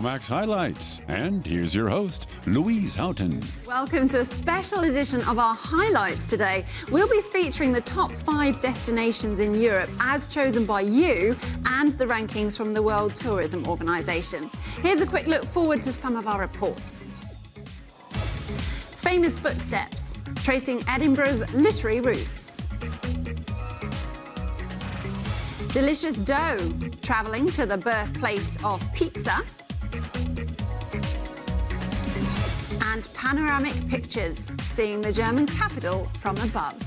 EuroMax highlights. And here's your host, Louise Houghton. Welcome to a special edition of our highlights today. We'll be featuring the top 5 destinations in Europe as chosen by you and the rankings from the World Tourism Organization. Here's a quick look forward to some of our reports. Famous footsteps, tracing Edinburgh's literary roots. Delicious dough, travelling to the birthplace of pizza. And panoramic pictures, seeing the German capital from above.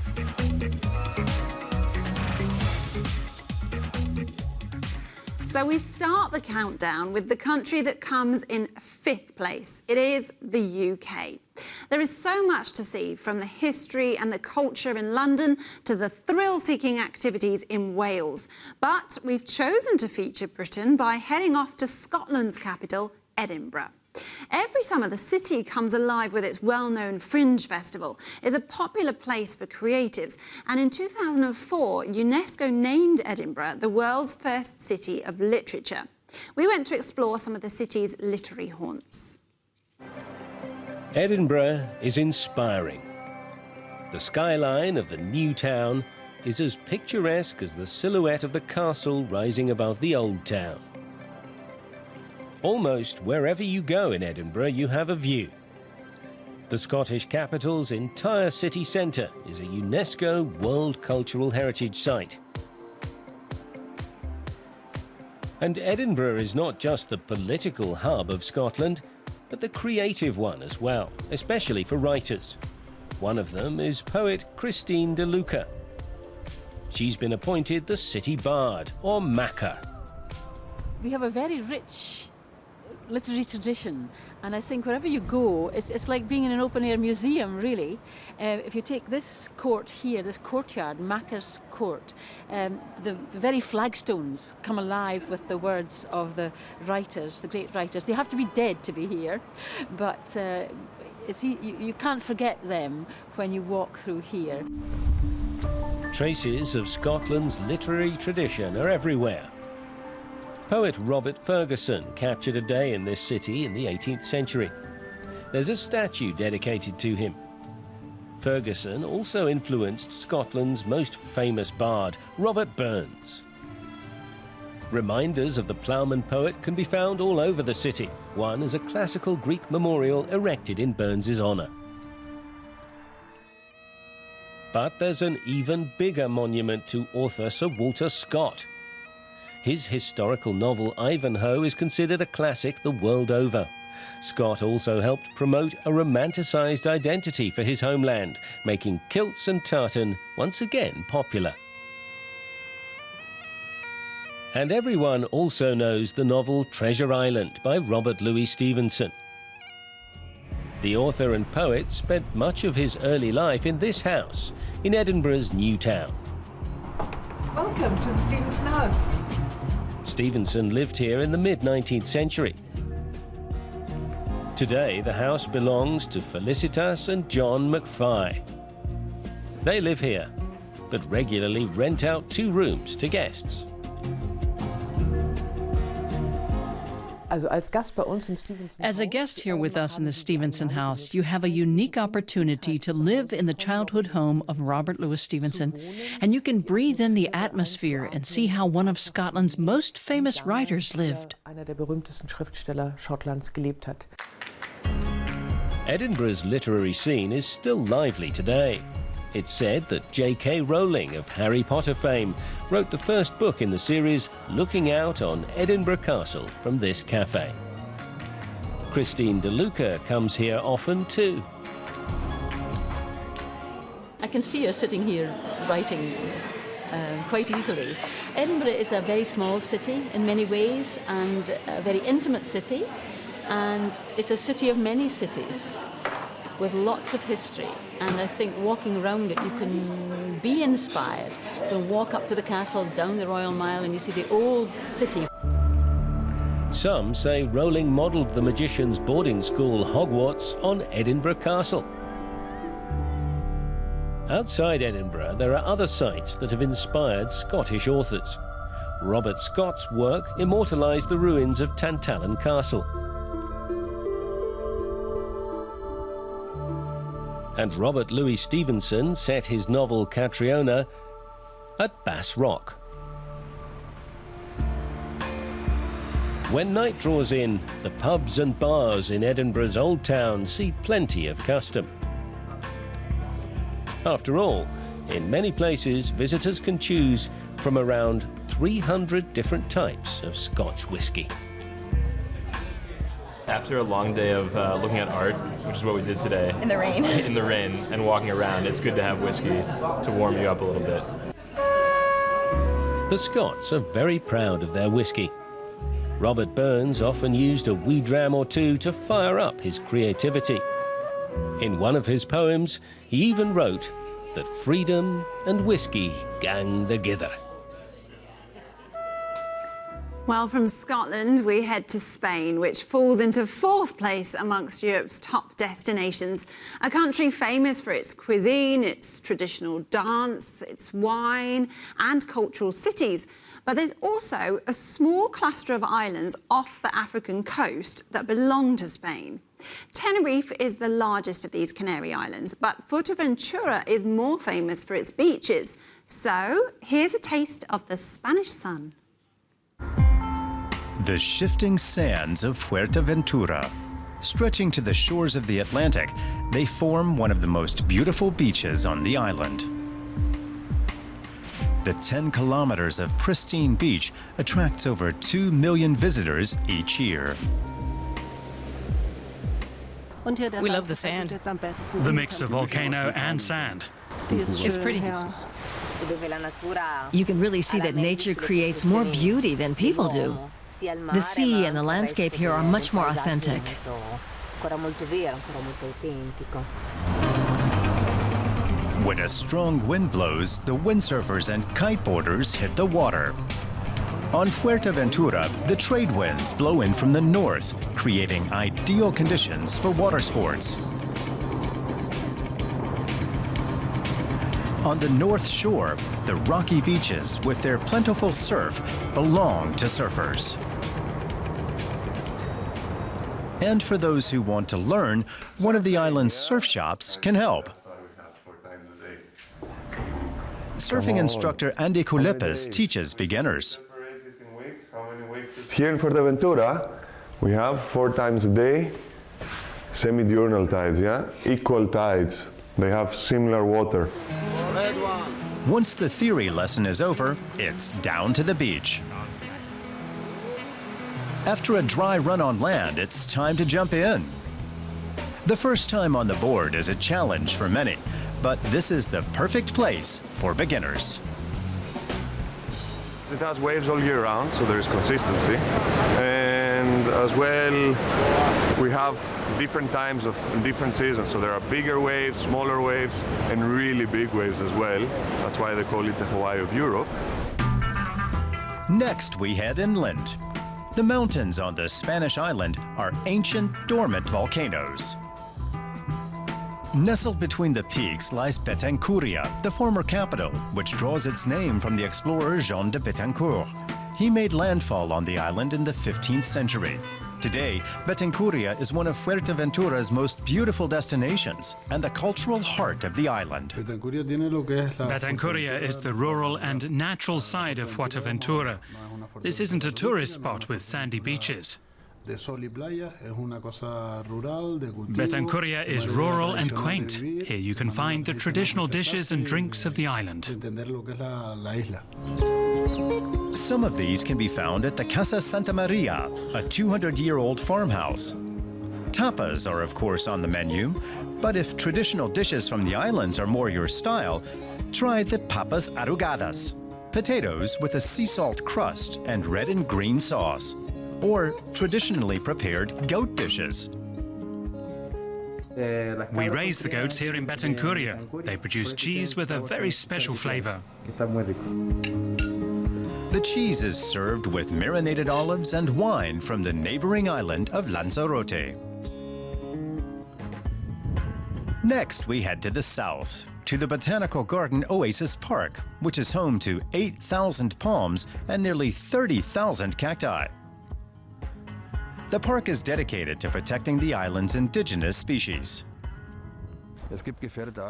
So we start the countdown with the country that comes in 5th place. It is the UK. There is so much to see, from the history and the culture in London to the thrill-seeking activities in Wales. But we've chosen to feature Britain by heading off to Scotland's capital, Edinburgh. Every summer, the city comes alive with its well-known Fringe Festival. It's a popular place for creatives, and in 2004, UNESCO named Edinburgh the world's first city of literature. We went to explore some of the city's literary haunts. Edinburgh is inspiring. The skyline of the new town is as picturesque as the silhouette of the castle rising above the old town. Almost wherever you go in Edinburgh, you have a view. The Scottish capital's entire city centre is a UNESCO World Cultural Heritage Site. And Edinburgh is not just the political hub of Scotland, but the creative one as well, especially for writers. One of them is poet Christine De Luca. She's been appointed the City Bard, or Macker. We have a very rich literary tradition, and I think wherever you go, it's like being in an open-air museum, really. If you take this court here, this courtyard, Macker's Court, the very flagstones come alive with the words of the writers, the great writers. They have to be dead to be here, but you can't forget them when you walk through here. Traces of Scotland's literary tradition are everywhere. Poet Robert Ferguson captured a day in this city in the 18th century. There's a statue dedicated to him. Ferguson also influenced Scotland's most famous bard, Robert Burns. Reminders of the ploughman poet can be found all over the city. One is a classical Greek memorial erected in Burns's honour. But there's an even bigger monument to author Sir Walter Scott. His historical novel Ivanhoe is considered a classic the world over. Scott also helped promote a romanticised identity for his homeland, making kilts and tartan once again popular. And everyone also knows the novel Treasure Island by Robert Louis Stevenson. The author and poet spent much of his early life in this house, in Edinburgh's new town. Welcome to the Stevenson house. Stevenson lived here in the mid-19th century. Today, the house belongs to Felicitas and John McFly. They live here, but regularly rent out 2 rooms to guests. As a guest here with us in the Stevenson house, you have a unique opportunity to live in the childhood home of Robert Louis Stevenson, and you can breathe in the atmosphere and see how one of Scotland's most famous writers lived. Edinburgh's literary scene is still lively today. It's said that J.K. Rowling of Harry Potter fame wrote the first book in the series looking out on Edinburgh Castle from this cafe. Christine De Luca comes here often too. I can see her sitting here writing quite easily. Edinburgh is a very small city in many ways, and a very intimate city, and it's a city of many cities with lots of history, and I think walking around it you can be inspired. You can walk up to the castle, down the Royal Mile, and you see the old city. Some say Rowling modelled the magician's boarding school Hogwarts on Edinburgh Castle. Outside Edinburgh, there are other sites that have inspired Scottish authors. Robert Scott's work immortalised the ruins of Tantallon Castle. And Robert Louis Stevenson set his novel Catriona at Bass Rock. When night draws in, the pubs and bars in Edinburgh's Old Town see plenty of custom. After all, in many places, visitors can choose from around 300 different types of Scotch whisky. After a long day of looking at art, which is what we did today. In the rain. In the rain and walking around, it's good to have whiskey to warm you up a little bit. The Scots are very proud of their whisky. Robert Burns often used a wee dram or two to fire up his creativity. In one of his poems, he even wrote that freedom and whisky gang together. Well, from Scotland, we head to Spain, which falls into 4th place amongst Europe's top destinations. A country famous for its cuisine, its traditional dance, its wine and cultural cities. But there's also a small cluster of islands off the African coast that belong to Spain. Tenerife is the largest of these Canary Islands, but Fuerteventura is more famous for its beaches. So here's a taste of the Spanish sun. The shifting sands of Fuerteventura. Stretching to the shores of the Atlantic, they form one of the most beautiful beaches on the island. The 10 kilometers of pristine beach attracts over 2 million visitors each year. We love the sand. The mix of volcano and sand. It's pretty. You can really see that nature creates more beauty than people do. The sea and the landscape here are much more authentic. When a strong wind blows, the windsurfers and kiteboarders hit the water. On Fuerteventura, the trade winds blow in from the north, creating ideal conditions for water sports. On the north shore, the rocky beaches with their plentiful surf belong to surfers. And for those who want to learn, one of the island's surf shops can help. Surfing instructor Andy Kulepes teaches beginners. Here in Fuerteventura, we have 4 times a day, semi-diurnal tides, equal tides. They have similar water. Once the theory lesson is over, it's down to the beach. After a dry run on land, it's time to jump in. The first time on the board is a challenge for many, but this is the perfect place for beginners. It has waves all year round, so there is consistency. And as well, we have different times of different seasons. So there are bigger waves, smaller waves, and really big waves as well. That's why they call it the Hawaii of Europe. Next, we head inland. The mountains on the Spanish island are ancient, dormant volcanoes. Nestled between the peaks lies Betancuria, the former capital, which draws its name from the explorer Jean de Betancourt. He made landfall on the island in the 15th century. Today, Betancuria is one of Fuerteventura's most beautiful destinations and the cultural heart of the island. Betancuria is the rural and natural side of Fuerteventura. This isn't a tourist spot with sandy beaches. Betancuria is rural and quaint. Here you can find the traditional dishes and drinks of the island. Some of these can be found at the Casa Santa Maria, a 200-year-old farmhouse. Tapas are of course on the menu, but if traditional dishes from the islands are more your style, try the papas arrugadas, potatoes with a sea salt crust and red and green sauce, or traditionally prepared goat dishes. We raise the goats here in Betancuria. They produce cheese with a very special flavor. The cheese is served with marinated olives and wine from the neighboring island of Lanzarote. Next, we head to the south, to the botanical garden Oasis Park, which is home to 8,000 palms and nearly 30,000 cacti. The park is dedicated to protecting the island's indigenous species.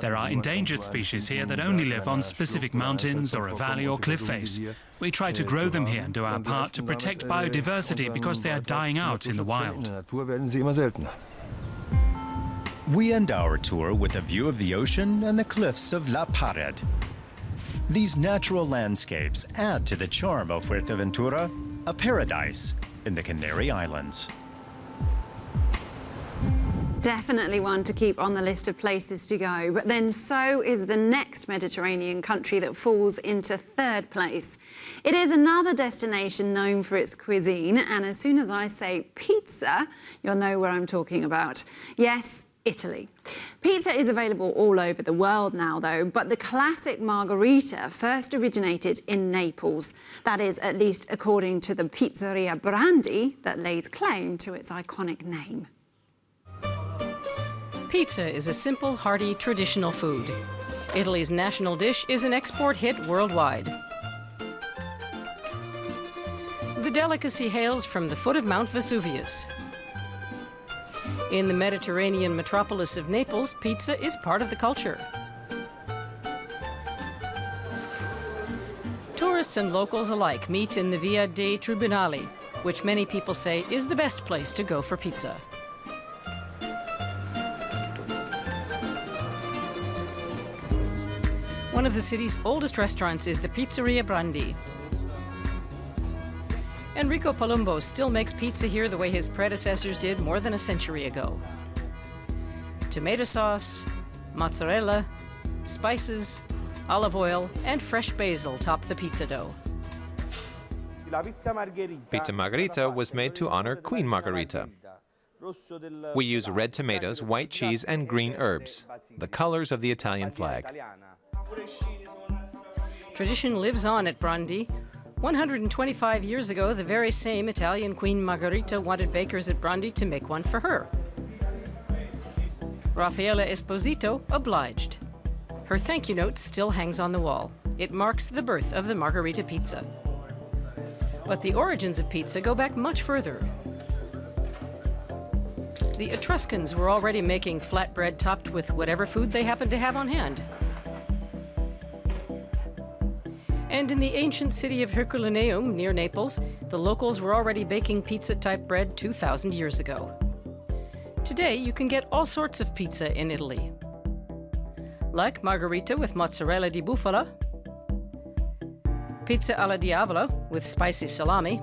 There are endangered species here that only live on specific mountains or a valley or cliff face. We try to grow them here and do our part to protect biodiversity because they are dying out in the wild. We end our tour with a view of the ocean and the cliffs of La Pared. These natural landscapes add to the charm of Fuerteventura, a paradise in the Canary Islands. Definitely one to keep on the list of places to go, but then so is the next Mediterranean country that falls into third place. It is another destination known for its cuisine, and as soon as I say pizza, you'll know where I'm talking about. Yes, Italy. Pizza is available all over the world now, though, but the classic margherita first originated in Naples. That is, at least according to the Pizzeria Brandi that lays claim to its iconic name. Pizza is a simple, hearty, traditional food. Italy's national dish is an export hit worldwide. The delicacy hails from the foot of Mount Vesuvius. In the Mediterranean metropolis of Naples, pizza is part of the culture. Tourists and locals alike meet in the Via dei Tribunali, which many people say is the best place to go for pizza. One of the city's oldest restaurants is the Pizzeria Brandi. Enrico Palumbo still makes pizza here the way his predecessors did more than a century ago. Tomato sauce, mozzarella, spices, olive oil, and fresh basil top the pizza dough. Pizza Margherita was made to honor Queen Margherita. We use red tomatoes, white cheese, and green herbs, the colors of the Italian flag. Tradition lives on at Brandi. 125 years ago, the very same Italian Queen Margherita wanted bakers at Brandi to make one for her. Raffaella Esposito obliged. Her thank you note still hangs on the wall. It marks the birth of the Margherita pizza. But the origins of pizza go back much further. The Etruscans were already making flatbread topped with whatever food they happened to have on hand. And in the ancient city of Herculaneum, near Naples, the locals were already baking pizza-type bread 2,000 years ago. Today, you can get all sorts of pizza in Italy. Like margherita with mozzarella di bufala, pizza alla diavola with spicy salami,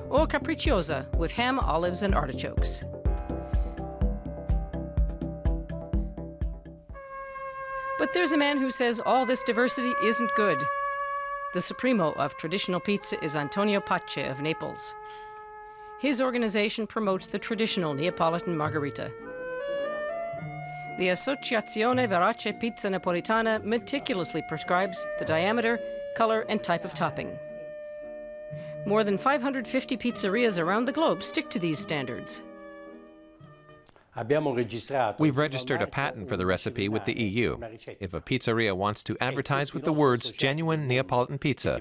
or capricciosa with ham, olives, and artichokes. But there's a man who says all this diversity isn't good. The supremo of traditional pizza is Antonio Pace of Naples. His organization promotes the traditional Neapolitan margherita. The Associazione Verace Pizza Napolitana meticulously prescribes the diameter, color, and type of topping. More than 550 pizzerias around the globe stick to these standards. We've registered a patent for the recipe with the EU. If a pizzeria wants to advertise with the words genuine Neapolitan pizza,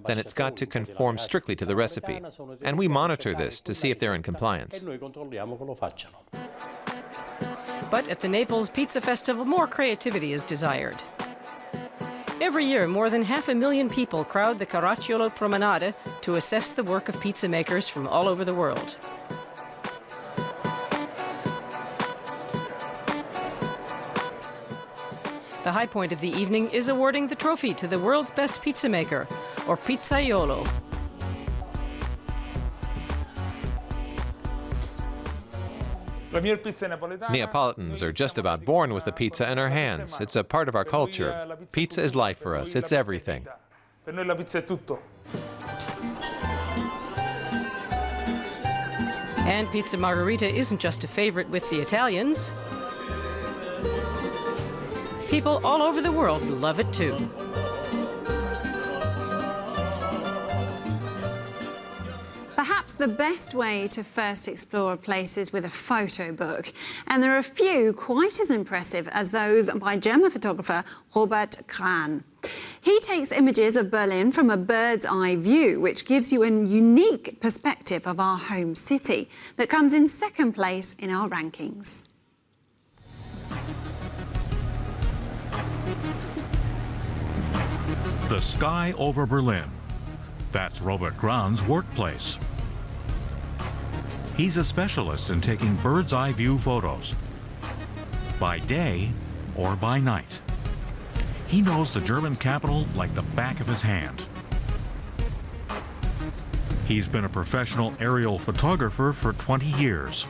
then it's got to conform strictly to the recipe. And we monitor this to see if they're in compliance. But at the Naples Pizza Festival, more creativity is desired. Every year, more than 500,000 people crowd the Caracciolo Promenade to assess the work of pizza makers from all over the world. The high point of the evening is awarding the trophy to the world's best pizza maker, or pizzaiolo. Neapolitans are just about born with the pizza in our hands. It's a part of our culture. Pizza is life for us. It's everything. And Pizza Margherita isn't just a favorite with the Italians. People all over the world love it too. Perhaps the best way to first explore a place is with a photo book, and there are a few quite as impressive as those by German photographer Robert Gran. He takes images of Berlin from a bird's eye view, which gives you a unique perspective of our home city that comes in second place in our rankings. The sky over Berlin. That's Robert Gran's workplace. He's a specialist in taking bird's eye view photos, by day or by night. He knows the German capital like the back of his hand. He's been a professional aerial photographer for 20 years.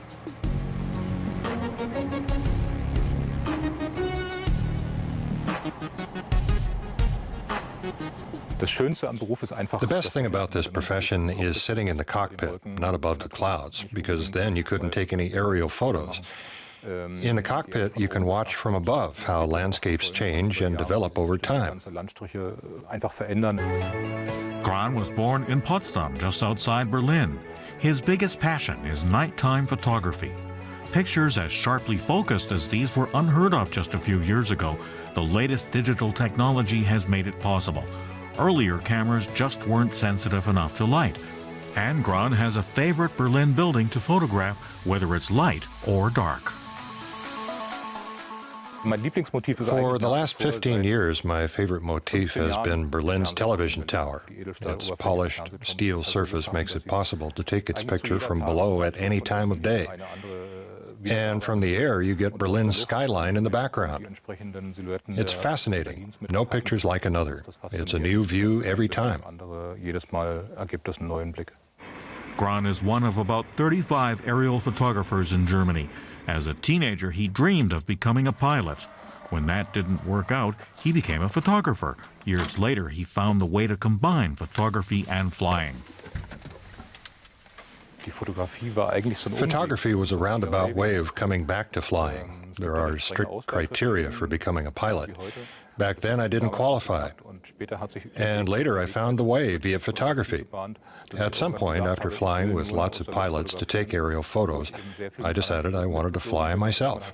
The best thing about this profession is sitting in the cockpit, not above the clouds, because then you couldn't take any aerial photos. In the cockpit, you can watch from above how landscapes change and develop over time. Gran was born in Potsdam, just outside Berlin. His biggest passion is nighttime photography. Pictures as sharply focused as these were unheard of just a few years ago. The latest digital technology has made it possible. Earlier cameras just weren't sensitive enough to light. And Gran has a favorite Berlin building to photograph, whether it's light or dark. For the last 15 years, my favorite motif has been Berlin's television tower. Its polished steel surface makes it possible to take its picture from below at any time of day. And from the air, you get Berlin's skyline in the background. It's fascinating. No picture's like another. It's a new view every time. Gran is one of about 35 aerial photographers in Germany. As a teenager, he dreamed of becoming a pilot. When that didn't work out, he became a photographer. Years later, he found the way to combine photography and flying. Photography was a roundabout way of coming back to flying. There are strict criteria for becoming a pilot. Back then, I didn't qualify. And later, I found the way via photography. At some point, after flying with lots of pilots to take aerial photos, I decided I wanted to fly myself.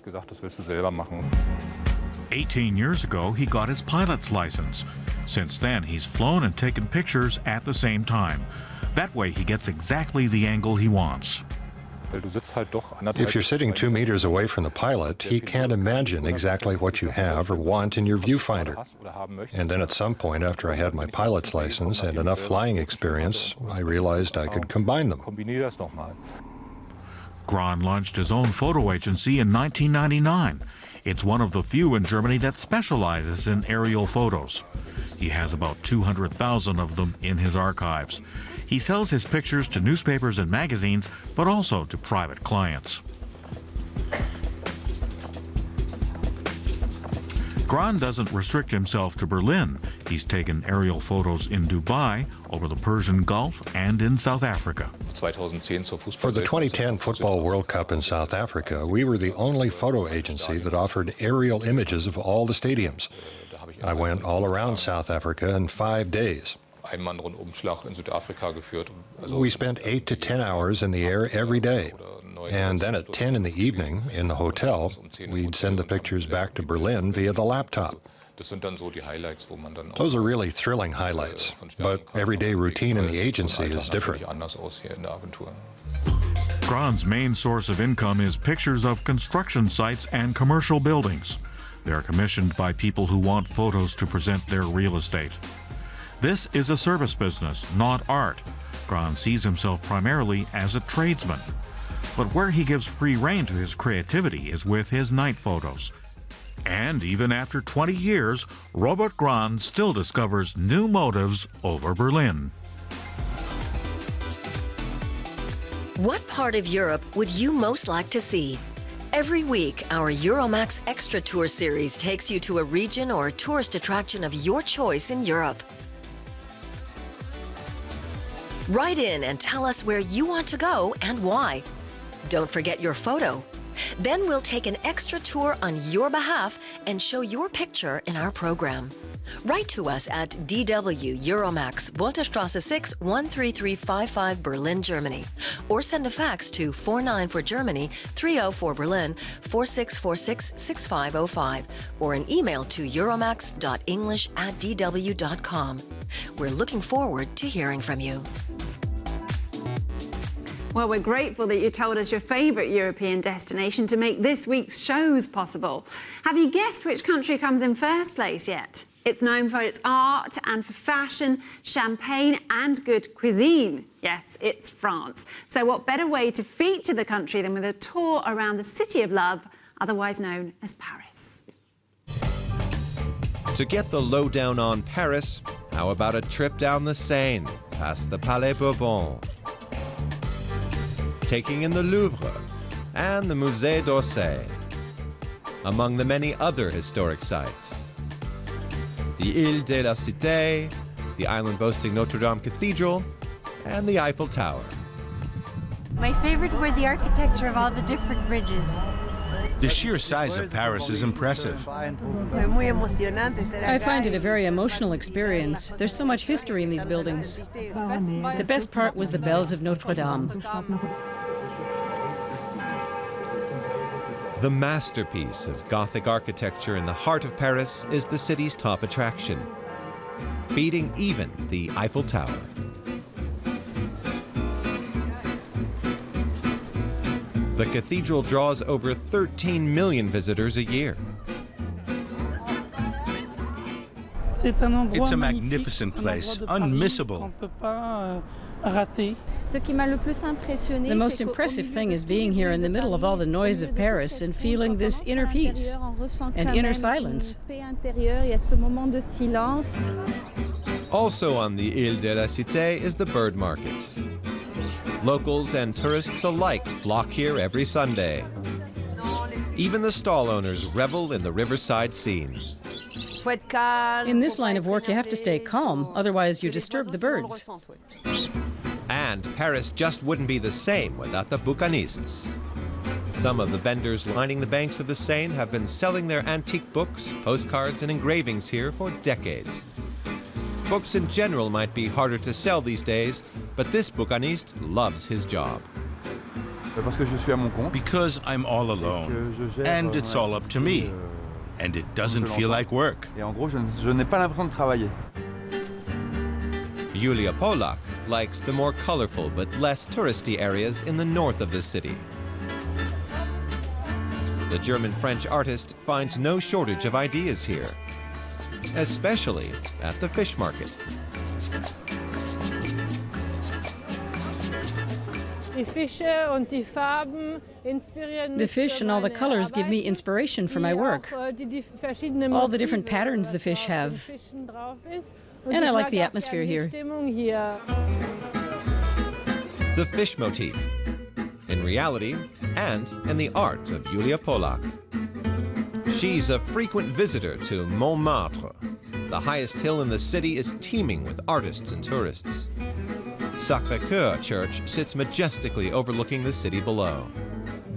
18 years ago, he got his pilot's license. Since then, he's flown and taken pictures at the same time. That way, he gets exactly the angle he wants. If you're sitting 2 meters away from the pilot, he can't imagine exactly what you have or want in your viewfinder. And then at some point, after I had my pilot's license and enough flying experience, I realized I could combine them. Gran launched his own photo agency in 1999. It's one of the few in Germany that specializes in aerial photos. He has about 200,000 of them in his archives. He sells his pictures to newspapers and magazines, but also to private clients. Gran doesn't restrict himself to Berlin. He's taken aerial photos in Dubai, over the Persian Gulf, and in South Africa. For the 2010 Football World Cup in South Africa, we were the only photo agency that offered aerial images of all the stadiums. I went all around South Africa in 5 days. We spent 8 to 10 hours in the air every day. And then at 10 in the evening, in the hotel, we'd send the pictures back to Berlin via the laptop. Those are really thrilling highlights, but everyday routine in the agency is different. Gran's main source of income is pictures of construction sites and commercial buildings. They're commissioned by people who want photos to present their real estate. This is a service business, not art. Gran sees himself primarily as a tradesman. But where he gives free rein to his creativity is with his night photos. And even after 20 years, Robert Gran still discovers new motives over Berlin. What part of Europe would you most like to see? Every week, our EuroMax Extra Tour series takes you to a region or a tourist attraction of your choice in Europe. Write in and tell us where you want to go and why. Don't forget your photo. Then we'll take an extra tour on your behalf and show your picture in our program. Write to us at DW Euromax, Wolterstrasse 6, 13355 Berlin, Germany. Or send a fax to 49 for Germany, 30 for Berlin, 4646-6505. Or an email to euromax.english@dw.com. We're looking forward to hearing from you. Well, we're grateful that you told us your favourite European destination to make this week's shows possible. Have you guessed which country comes in first place yet? It's known for its art and for fashion, champagne and good cuisine. Yes, it's France. So what better way to feature the country than with a tour around the City of Love, otherwise known as Paris. To get the lowdown on Paris, how about a trip down the Seine, past the Palais Bourbon, taking in the Louvre and the Musée d'Orsay, among the many other historic sites. The Ile de la Cité, the island boasting Notre Dame Cathedral, and the Eiffel Tower. My favorite were the architecture of all the different bridges. The sheer size of Paris is impressive. I find it a very emotional experience. There's so much history in these buildings. The best part was the bells of Notre Dame. The masterpiece of Gothic architecture in the heart of Paris is the city's top attraction, beating even the Eiffel Tower. The cathedral draws over 13 million visitors a year. It's a magnificent place, unmissable. The most impressive thing is being here in the middle of all the noise of Paris and feeling this inner peace and inner silence. Also on the Ile de la Cité is the bird market. Locals and tourists alike flock here every Sunday. Even the stall owners revel in the riverside scene. In this line of work, you have to stay calm, otherwise you disturb the birds. And Paris just wouldn't be the same without the bouquinistes. Some of the vendors lining the banks of the Seine have been selling their antique books, postcards, and engravings here for decades. Books in general might be harder to sell these days, but this bouquiniste loves his job. Because I'm all alone, and it's all up to me, and it doesn't feel like work. Julia Polak likes the more colorful but less touristy areas in the north of the city. The German-French artist finds no shortage of ideas here, especially at the fish market. The fish and all the colors give me inspiration for my work. All the different patterns the fish have. And I like the atmosphere here. The fish motif, in reality and in the art of Julia Polak. She's a frequent visitor to Montmartre. The highest hill in the city is teeming with artists and tourists. Sacré-Cœur Church sits majestically overlooking the city below.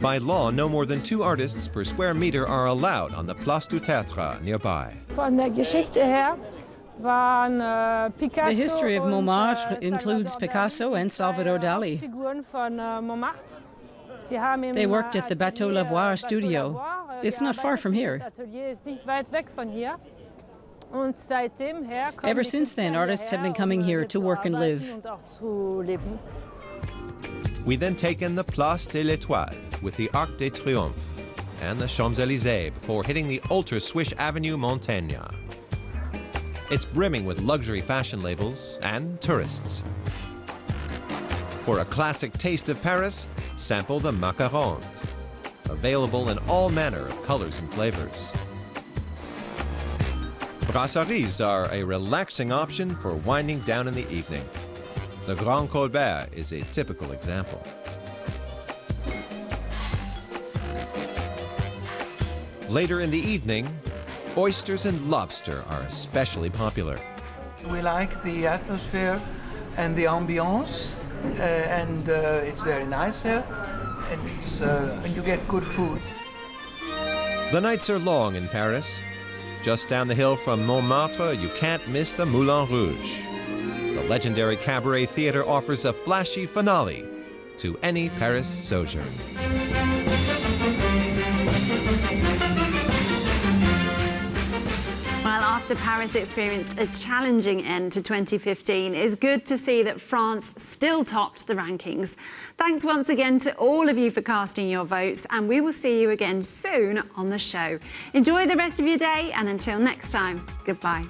By law, no more than 2 artists per square meter are allowed on the Place du Théâtre nearby. The history of Montmartre includes Picasso and Salvador Dali. They worked at the Bateau Lavoir studio. It's not far from here. Ever since then, artists have been coming here to work and live. We then take in the Place de l'Étoile with the Arc de Triomphe and the Champs-Élysées before hitting the ultra-swish Avenue Montaigne. It's brimming with luxury fashion labels and tourists. For a classic taste of Paris, sample the macarons, available in all manner of colors and flavors. Brasseries are a relaxing option for winding down in the evening. The Grand Colbert is a typical example. Later in the evening, oysters and lobster are especially popular. We like the atmosphere and the ambiance, and it's very nice here, and you get good food. The nights are long in Paris, Just down the hill from Montmartre, you can't miss the Moulin Rouge. The legendary Cabaret Theatre offers a flashy finale to any Paris sojourn. Well, after Paris experienced a challenging end to 2015, it's good to see that France still topped the rankings. Thanks once again to all of you for casting your votes, and we will see you again soon on the show. Enjoy the rest of your day, and until next time, goodbye.